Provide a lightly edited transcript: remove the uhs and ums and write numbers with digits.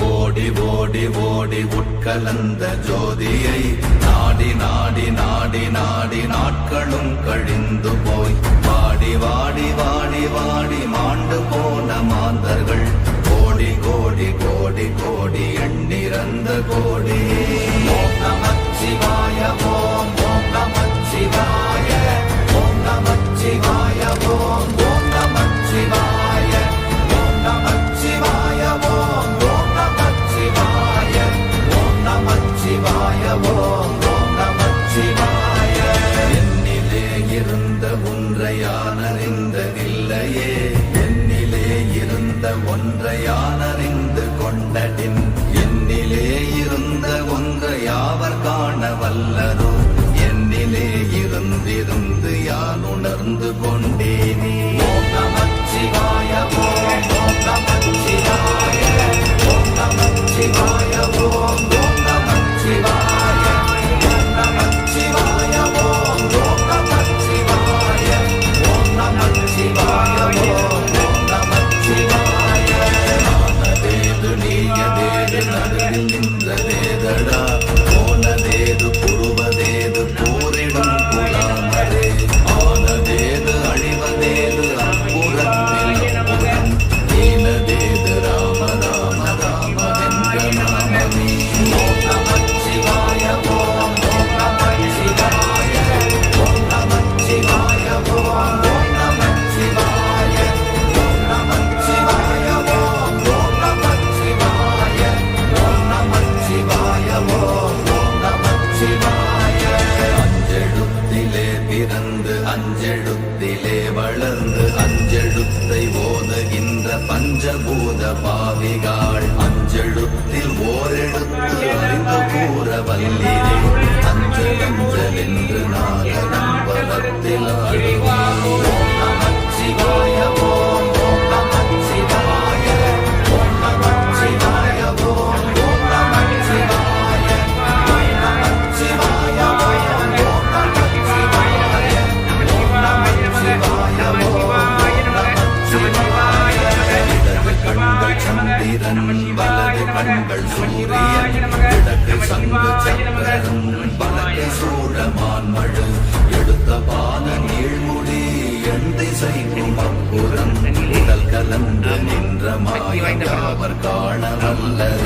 ஓடி ஓடி ஓடி உட்கலந்த ஜோதியை நாடி நாடி நாடி நாடி நாட்களும் கழிந்து போய் வாடி வாடி வாடி வாடி மாண்டு போன மாந்தர்கள் கோடி கோடி கோடி கோடி எண்ணிறந்த கோடி. ஓம் நமச்சிவாய ஓம் ஓம் நமச்சிவாய ஓம் நமச்சிவாய ஓம் ஓம் நமச்சிவாய ஓம் நமச்சிவாய ஓம் ஓம் நமச்சிவாய ஓம் நமச்சிவாய ஓம் ஓம் நமச்சிவாய. என்னிலே இருந்த ஒன்றை யானறிந்ததில்லையே, என்னிலே இருந்த ஒன்றை யானறிந்து கொண்டடின், என்னிலே இருந்த ஒன்றை யாவர் காண வல்லரோ, என்னிலே இருந்திருந்து யான் உணர்ந்து கொண்டேனே. ஓம் நமச்சிவாய ஓம் ஓம் நமச்சிவாய ஓம் நமச்சிவாய ஓம் ஓம் நமச்சிவாய ஓம் நமச்சிவாய ஓம் ஓம் நமச்சிவாய ஓம் நமச்சிவாய ஓம் ஓம் நமச்சிவாய. ஆனதேது நீயதேது நடுவில் நின்றதேதடா, போனதேது புருவதேது போரிடும் புலாமரே, ஆனதேது அழிவதேது அப்புறத்தில் அப்புறம், ஈனதேது ராம ராம ராம வென்ற நாமமே. ஓம் நமச்சிவாய ஓம் ஓம் நமச்சிவாய ஓம் நமச்சிவாய ஓம் ஓம் நமச்சிவாய ஓம் நமச்சிவாய ஓம் ஓம் நமச்சிவாய ஓம் நமச்சிவாய ஓம் ஓம் நமச்சிவாய. அஞ்செழுத்திலே பிறந்து அஞ்செழுத்திலே வளர்ந்து அஞ்செழுத்தை ஓதுகின்ற பஞ்சபூத பாவிகாள், அஞ்செழுத்தில் ஓரெழுத்து அறிந்து கூற வல்லிரே, அஞ்சல் அஞ்சல் என்று நாகநம்பலத்தில் ஆடுவார். ஓம் நமச்சிவாய ஓம் ஓம் நமச்சிவாய ஓம் நமச்சிவாய ஓம் ஓம் நமச்சிவாய ஓம் நமச்சிவாய ஓம் ஓம் நமச்சிவாய ஓம் நமச்சிவாய ஓம் நமச்சிவாய. இடது கண்கள் சந்திரன் வலது கண்கள் சூரியன், இடக்கு சங்கு சக்கரம் வலது சூழமான் மழு, எடுத்த பான நீழ்முடி எண் திசைக்கும் அப்புறம், உடல் கலந்து நின்ற மாயவர் காண வல்லரே.